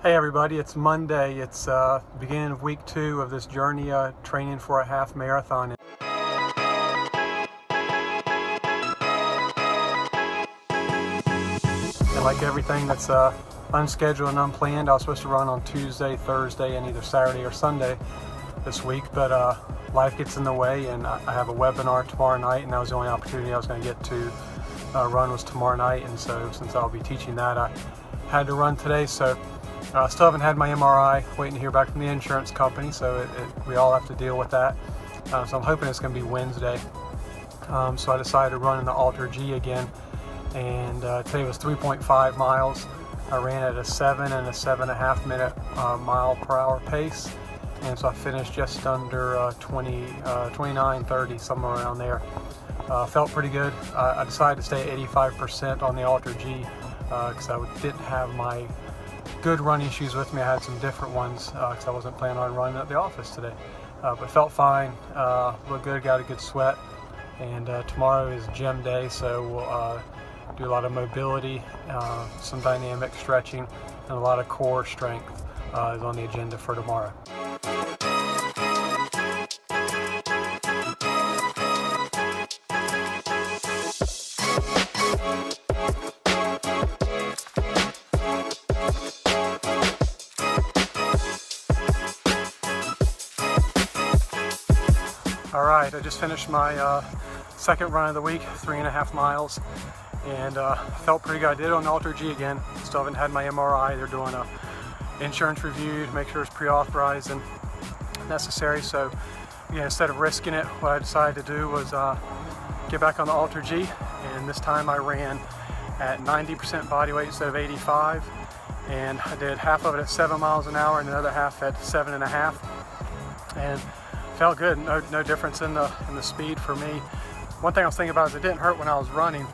Hey everybody, it's Monday. It's the beginning of week 2 of this journey, training for a half marathon. And like everything that's unscheduled and unplanned, I was supposed to run on Tuesday, Thursday, and either Saturday or Sunday this week, but life gets in the way, and I have a webinar tomorrow night, and that was the only opportunity I was going to get to run was tomorrow night. And so since I'll be teaching that, I had to run today. So still haven't had my MRI, waiting to hear back from the insurance company, so we all have to deal with that. So I'm hoping it's going to be Wednesday. So I decided to run in the AlterG again, and today was 3.5 miles. I ran at a 7 and a 7.5 minute mile per hour pace, and so I finished just under 29:30, somewhere around there. Felt pretty good. I decided to stay at 85% on the AlterG because I didn't have my good running shoes with me. I had some different ones because I wasn't planning on running at the office today, but felt fine. Looked good, got a good sweat, and tomorrow is gym day, so we'll do a lot of mobility, some dynamic stretching, and a lot of core strength is on the agenda for tomorrow. All right, I just finished my second run of the week, 3.5 miles, and felt pretty good. I did it on the AlterG again. Still haven't had my MRI. They're doing a insurance review to make sure it's pre-authorized and necessary. So yeah, instead of risking it, what I decided to do was get back on the AlterG, and this time I ran at 90% body weight instead of 85, and I did half of it at 7 miles an hour and another half at 7.5, and felt good. No difference in the speed for me. One thing I was thinking about is it didn't hurt when I was running,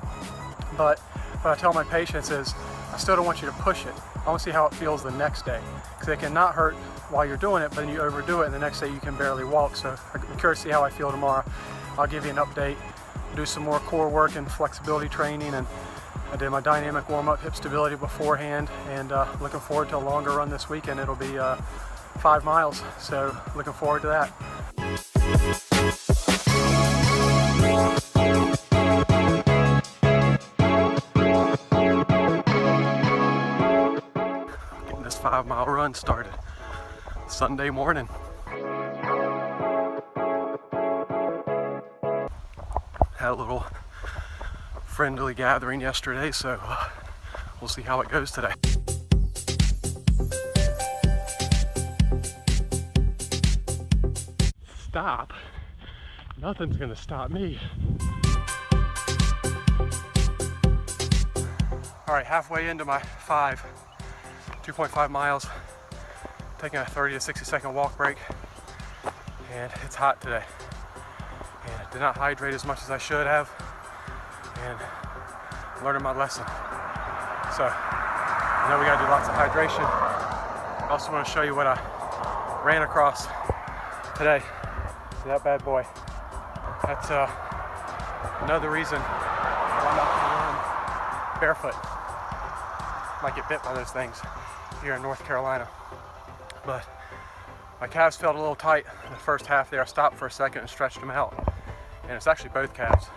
but what I tell my patients is I still don't want you to push it. I want to see how it feels the next day, because it can not hurt while you're doing it, but then you overdo it and the next day you can barely walk. So I'm curious to see how I feel tomorrow. I'll give you an update, do some more core work and flexibility training, and I did my dynamic warm-up hip stability beforehand, and looking forward to a longer run this weekend. It'll be 5 miles, so looking forward to that. Getting this 5-mile run started Sunday morning. Had a little friendly gathering yesterday, so we'll see how it goes today. Stop. Nothing's gonna stop me. All right, halfway into my 2.5 miles, taking a 30 to 60 second walk break, and it's hot today. And I did not hydrate as much as I should have, and learning my lesson. So I know we gotta do lots of hydration. I also want to show you what I ran across today. See that bad boy? That's another reason why I'm not going to run barefoot. Might get bit by those things here in North Carolina. But my calves felt a little tight in the first half there. I stopped for a second and stretched them out. And it's actually both calves.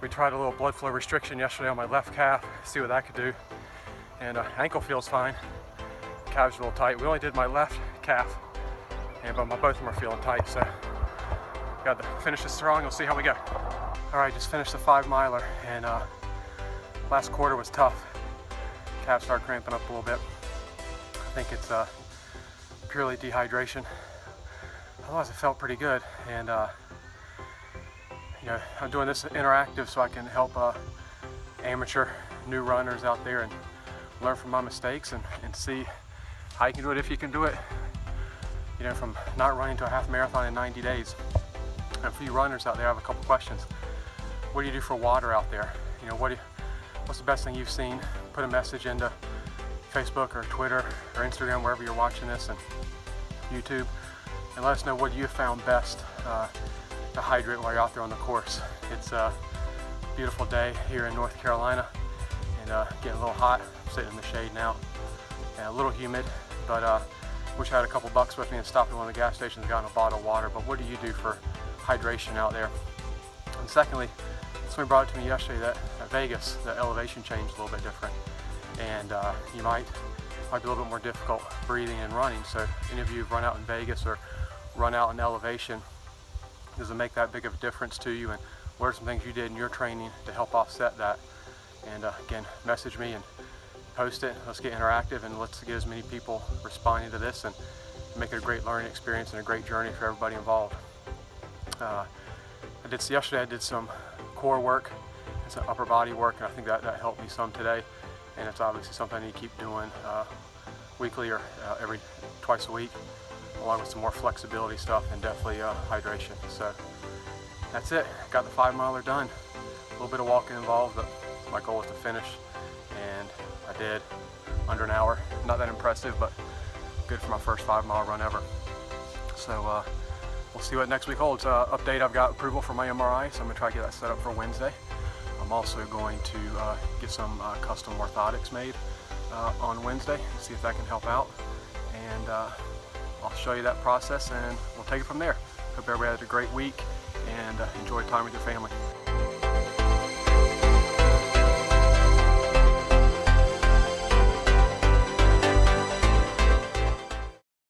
We tried a little blood flow restriction yesterday on my left calf, see what that could do. And ankle feels fine. Calves are a little tight. We only did my left calf, but both of them are feeling tight. So got to finish this strong. We'll see how we go. All right, just finished the 5-miler, and last quarter was tough. Calves started cramping up a little bit. I think it's purely dehydration. Otherwise, it felt pretty good, and I'm doing this interactive so I can help amateur new runners out there and learn from my mistakes and see how you can do it if you can do it. From not running to a half marathon in 90 days. And for you runners out there, I have a couple questions. What do you do for water out there? What's the best thing you've seen? Put a message into Facebook or Twitter or Instagram, wherever you're watching this, and YouTube, and let us know what you have found best to hydrate while you're out there on the course. It's a beautiful day here in North Carolina, and getting a little hot. I'm sitting in the shade now, and a little humid, but wish I had a couple bucks with me and stopped at one of the gas stations and got a bottle of water. But what do you do for hydration out there? And secondly, somebody brought it to me yesterday that at Vegas, the elevation change is a little bit different, and you might be a little bit more difficult breathing and running. So any of you who've run out in Vegas or run out in elevation, does it make that big of a difference to you? And what are some things you did in your training to help offset that? And again, message me and post it. Let's get interactive and let's get as many people responding to this and make it a great learning experience and a great journey for everybody involved. Yesterday I did some core work and some upper body work, and I think that helped me some today. And it's obviously something I need to keep doing weekly or twice a week, along with some more flexibility stuff and definitely hydration. So that's it. Got the 5 miler done. A little bit of walking involved, but my goal was to finish, and I did under an hour. Not that impressive, but good for my first 5 mile run ever. So we'll see what next week holds. Update, I've got approval for my MRI, so I'm gonna try to get that set up for Wednesday. I'm also going to get some custom orthotics made on Wednesday, see if that can help out. And I'll show you that process and we'll take it from there. Hope everybody had a great week and enjoy time with your family.